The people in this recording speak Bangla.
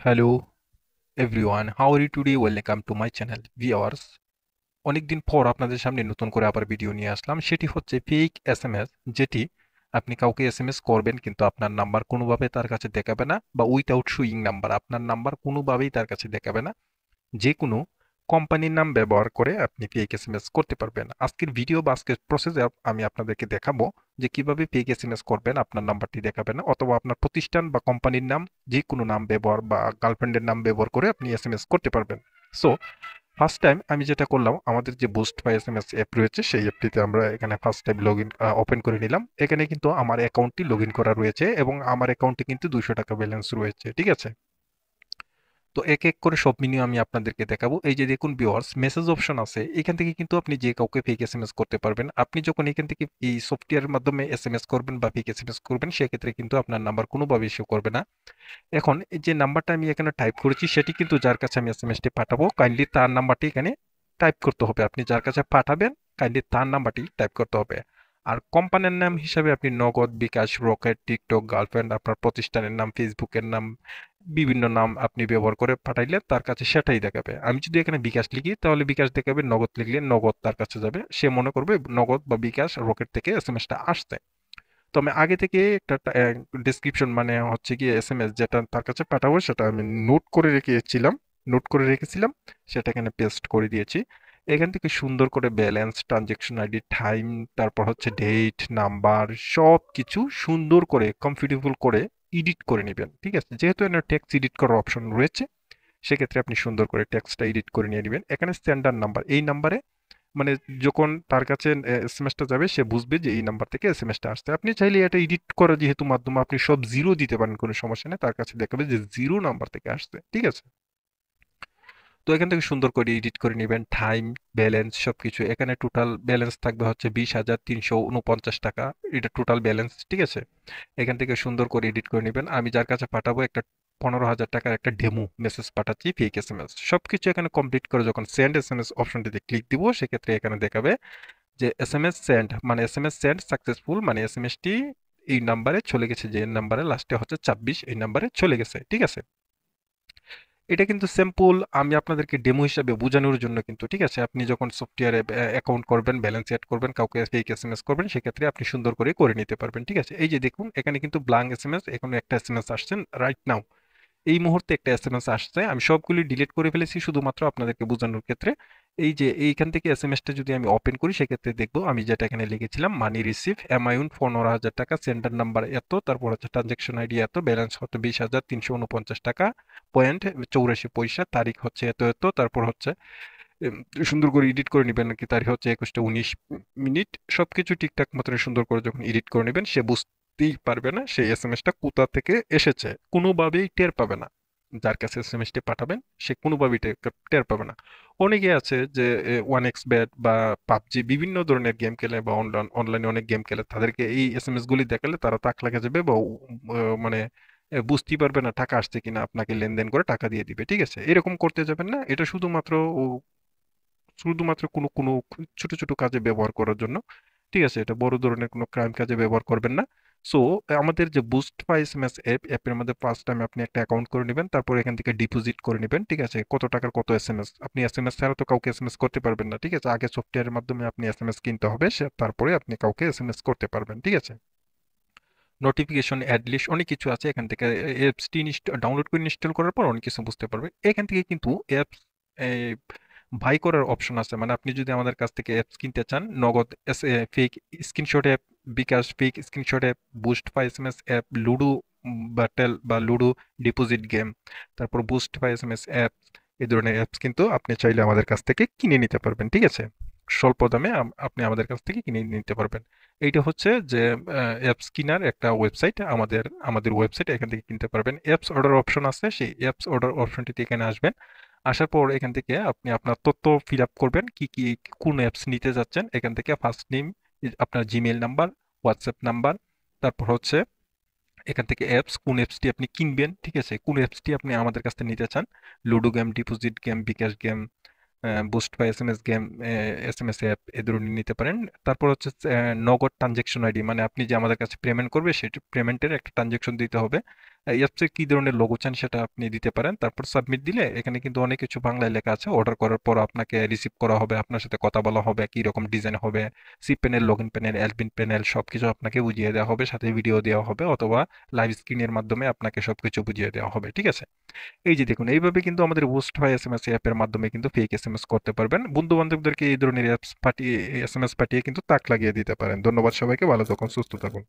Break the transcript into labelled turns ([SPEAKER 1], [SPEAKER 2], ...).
[SPEAKER 1] Hello everyone, how are you today? Welcome to my channel viewers. অনেকদিন পর আপনাদের সামনে নতুন করে আবার ভিডিও নিয়ে আসলাম। সেটি হচ্ছে ফেক এসএমএস, যেটি আপনি কাউকে এসএমএস করবেন কিন্তু আপনার নাম্বার কোনোভাবে তার কাছে দেখাবে না, বা উইথআউট সুইং নাম্বার আপনার নাম্বার কোনোভাবেই তার কাছে দেখাবে না। যে কোনো কোম্পানির নাম ব্যবহার করে আপনি ফেক এসএমএস করতে পারবেন। আজকের ভিডিও বা আজকের প্রসেসে আমি আপনাদেরকে দেখাবো যে কিভাবে ফেক এসএমএস করবেন, আপনার নাম্বারটি দেখাবে না, অথবা আপনার প্রতিষ্ঠান বা কোম্পানির নাম যে কোনো নাম ব্যবহার বা গার্লফ্রেন্ডের নাম ব্যবহার করে আপনি এসএমএস করতে পারবেন। সো ফার্স্ট টাইম আমি যেটা করলাম, আমাদের যে বুস্ট বা এসএমএস অ্যাপ রয়েছে সেই অ্যাপটিতে আমরা এখানে first time log in open করে নিলাম। এখানে কিন্তু আমার অ্যাকাউন্টটি লগ ইন করা রয়েছে এবং আমার অ্যাকাউন্টে কিন্তু 200 টাকা ব্যালেন্স রয়েছে, ঠিক আছে। তো এক এক করে সব মেনু আমি আপনাদেরকে দেখাবো। এই যে দেখুন ভিউয়ার্স, মেসেজ অপশন আছে, এখান থেকে কিন্তু আপনি যে কাউকে ফেক এসএমএস করতে পারবেন। আপনি যখন এখান থেকে এই সফটওয়্যারের মাধ্যমে এসএমএস করবেন বা ফেক এসএমএস করবেন, সেক্ষেত্রে কিন্তু আপনার নাম্বার কোনোভাবে ইস্যু করবে না। এখন এই যে নাম্বারটা আমি এখানে টাইপ করেছি, সেটি কিন্তু যার কাছে আমি এসএমএসটি পাঠাবো, কাইন্ডলি তার নাম্বারটি এখানে টাইপ করতে হবে। আপনি যার কাছে পাঠাবেন কাইন্ডলি তার নাম্বারটি টাইপ করতে হবে। আর কোম্পানির নাম হিসাবে আপনি নগদ, বিকাশ, রকেট, টিকটক, গার্লফ্রেন্ড, আপনার প্রতিষ্ঠানের নাম, ফেসবুকের নাম, বিভিন্ন নাম আপনি ব্যবহার করে পাঠাইলে তার কাছে সেটাই দেখাবে। আমি যদি এখানে বিকাশ লিখি তাহলে বিকাশ দেখাবে, নগদ লিখলে নগদ তার কাছে যাবে, সে মনে করবে নগদ বা বিকাশ, রকেট থেকে এসএমএসটা আসছে। তো আমি আগে থেকে একটা ডেসক্রিপশন, মানে হচ্ছে কি এসএমএস যেটা তার কাছে পাঠাবো সেটা আমি নোট করে রেখেছিলাম, সেটা এখানে পেস্ট করে দিয়েছি। এখান থেকে সুন্দর করে ব্যালেন্স, ট্রানজেকশন আইডি, টাইম, তারপর হচ্ছে ডেট, নাম্বার, সব কিছু সুন্দর করে কমফোর্টেবল করে এডিট করে নেবেন, ঠিক আছে। যেহেতু এখানে টেক্সট এডিট করার অপশন রয়েছে, সেক্ষেত্রে আপনি সুন্দর করে টেক্সটটা এডিট করে নিয়ে নেবেন। এখানে স্ট্যান্ডার্ড নাম্বার, এই নাম্বারে মানে যখন তার কাছে এসএমএসটা যাবে সে বুঝবে যে এই নাম্বার থেকে এসএমএসটা আসছে। আপনি চাইলে এটা এডিট করা যেহেতু মাধ্যমে, আপনি সব জিরো দিতে পারেন, কোনো সমস্যা নেই, তার কাছে দেখাবে যে জিরো নাম্বার থেকে আসছে, ঠিক আছে। তো এখান থেকে সুন্দর করে এডিট করে নেবেন, টাইম, ব্যালেন্স সবকিছু। এখানে টোটাল ব্যালেন্স থাকবে হচ্ছে 20,349 টাকা, এটা টোটাল ব্যালেন্স, ঠিক আছে। এখান থেকে সুন্দর করে এডিট করে নেবেন। আমি যার কাছে পাঠাবো একটা 15,000 টাকার একটা ডেমো মেসেজ পাঠাচ্ছি, ফেক এসএমএস। সবকিছু এখানে কমপ্লিট করে যখন সেন্ড এসএমএস অপশনটিতে ক্লিক দিব, সেক্ষেত্রে এখানে দেখাবে যে এসএমএস সেন্ড, মানে এসএমএস সেন্ড সাকসেসফুল, মানে এসএমএসটি এই নাম্বারে চলে গেছে, যে নাম্বারে লাস্টে হচ্ছে 26, এই নাম্বারে চলে গেছে, ঠিক আছে। এটা কিন্তু সিম্পল, আমি আপনাদেরকে ডেমো হিসাবে বোঝানোর জন্য কিন্তু, ঠিক আছে। আপনি যখন সফটওয়্যারে অ্যাকাউন্ট করবেন, ব্যালেন্স এড করবেন, কাউকে ফেক এসএমএস করবেন, সেক্ষেত্রে আপনি সুন্দর করে নিতে পারবেন, ঠিক আছে। এই যে দেখুন এখানে কিন্তু ব্ল্যাঙ্ক এসএমএস, এখানে একটা এসএমএস আসছেন রাইট নাও, এই মুহূর্তে একটা এসএমএস আসছে। আমি সবগুলি ডিলিট করে ফেলেছি শুধুমাত্র আপনাদেরকে বোঝানোর ক্ষেত্রে। এই যে এইখান থেকে এসএমএসটা যদি আমি ওপেন করি, সেক্ষেত্রে দেখবো আমি যেটা এখানে লিখেছিলাম, মানি রিসিভ অ্যামাউন্ট 15,000 টাকা, সেন্ডার নাম্বার এত, তারপর হচ্ছে ট্রানজেকশন আইডি এত, ব্যালেন্স হচ্ছে 20,349 টাকা, পয়েন্ট 84 পয়সা, তারিখ হচ্ছে এত এত, তারপর হচ্ছে এম, সুন্দর করে এডিট করে নেবেন আর কি, তারিখ হচ্ছে 21টা 19 মিনিট। সবকিছু ঠিকঠাক মতন সুন্দর করে যখন এডিট করে নেবেন, সে বুঝতেই পারবে না সেই এসএমএসটা কোথা থেকে এসেছে, কোনোভাবেই টের পাবে না। যার কাছে এসএমএসটি পাঠাবেন সে কোনোভাবেই টের পাবে না। অনেকে আছে যে 1x ব্যাট বা পাবজি বিভিন্ন ধরনের গেম খেলে, বা অনলাইনে অনেক গেম খেলে, তাদেরকে এই এসএমএস গুলি দেখালে তারা তাক লাগা যাবে, বা মানে বুঝতেই পারবে না টাকা আসছে কিনা, আপনাকে লেনদেন করে টাকা দিয়ে দিবে, ঠিক আছে। এরকম করতে যাবেন না, এটা শুধুমাত্র কোনো কোনো ছোট ছোট কাজে ব্যবহার করার জন্য, ঠিক আছে। এটা বড় ধরনের কোনো ক্রাইম কাজে ব্যবহার করবেন না। সো আমাদের যে বুস্ট বা এসএমএস অ্যাপের মধ্যে ফার্স্ট টাইম আপনি একটা অ্যাকাউন্ট করে নেবেন, তারপর এখান থেকে ডিপোজিট করে নেবেন, ঠিক আছে। কত টাকার কত এসএমএস, আপনি এসএমএস ছাড়া তো কাউকে এসএমএস করতে পারবেন না, ঠিক আছে। আগে সফটওয়্যারের মাধ্যমে আপনি এসএমএস কিনতে হবে, তারপরে আপনি কাউকে এসএমএস করতে পারবেন, ঠিক আছে। নোটিফিকেশন, অ্যাড লিস্ট, অনেক কিছু আছে এখান থেকে। অ্যাপসটি ডাউনলোড করে ইনস্টল করার পর অনেক কিছু বুঝতে পারবে। এখান থেকে কিন্তু অ্যাপস বাই করার অপশন আছে, মানে আপনি যদি আমাদের কাছ থেকে অ্যাপস কিনতে চান, নগদ, ফেক স্ক্রিনশট অ্যাপ, বিকাশ ফেক স্ক্রিনশট অ্যাপ, বুস্ট বা এসএমএস অ্যাপ, লুডো ব্যাটেল বা লুডো ডিপোজিট গেম, তারপর বুস্ট বা এসএমএস অ্যাপ, এই ধরনের অ্যাপস কিন্তু আপনি চাইলে আমাদের কাছ থেকে কিনে নিতে পারবেন, ঠিক আছে। স্বল্প দামে আপনি আমাদের কাছ থেকে কিনে নিতে পারবেন। এইটা হচ্ছে যে অ্যাপস কিনার একটা ওয়েবসাইট, আমাদের আমাদের ওয়েবসাইট, এখান থেকে কিনতে পারবেন। অ্যাপস অর্ডার অপশন আছে, সেই অ্যাপস অর্ডার অপশনটিতে এখানে আসবেন। আসার পর এখান থেকে আপনি আপনার তথ্য ফিল আপ করবেন, কি কি কোন অ্যাপস নিতে যাচ্ছেন। এখান থেকে ফার্স্ট নেম, আপনার জিমেইল নাম্বার, হোয়াটসঅ্যাপ নাম্বার, তারপর হচ্ছে এখান থেকে অ্যাপস, কোন অ্যাপসটি আপনি কিনবেন, ঠিক আছে, কোন অ্যাপসটি আপনি আমাদের কাছ থেকে নিতে চান, লুডো গেম, ডিপোজিট গেম, বিকাশ গেম, বুস্ট বা এসএমএস গেম, এসএমএস অ্যাপ, এ ধরনের নিতে পারেন। তারপর হচ্ছে নগদ ট্রানজেকশন আইডি, মানে আপনি যে আমাদের কাছে পেমেন্ট করবে সেটা পেমেন্টের একটা ট্রানজেকশন দিতে হবে। অ্যাপসে কি ধরনের লোগো চান সেটা আপনি দিতে পারেন। তারপর সাবমিট দিলে এখানে কিন্তু অনেক কিছু বাংলায় লেখা আছে। অর্ডার করার পর আপনাকে রিসিভ করা হবে, আপনার সাথে কথা বলা হবে, কি রকম ডিজাইন হবে, C panel, login panel, admin panel সবকিছু আপনাকে বুঝিয়ে দেওয়া হবে, সাথে ভিডিও দেওয়া হবে অথবা লাইভ স্ক্রিনের মাধ্যমে আপনাকে সবকিছু বুঝিয়ে দেওয়া হবে। ঠিক আছে? এই যে দেখুন, এইভাবে কিন্তু আমাদের বুস্ট হয় এসএমএস অ্যাপের মাধ্যমে কিন্তু ফেক এসএমএস করতে পারবেন। বন্ধু বান্ধবদেরকে এই ধরনের অ্যাপস পাঠিয়ে, এসএমএস পাঠিয়ে কিন্তু তাক লাগিয়ে দিতে পারেন। ধন্যবাদ সবাইকে, ভালো থাকুন, সুস্থ থাকুন।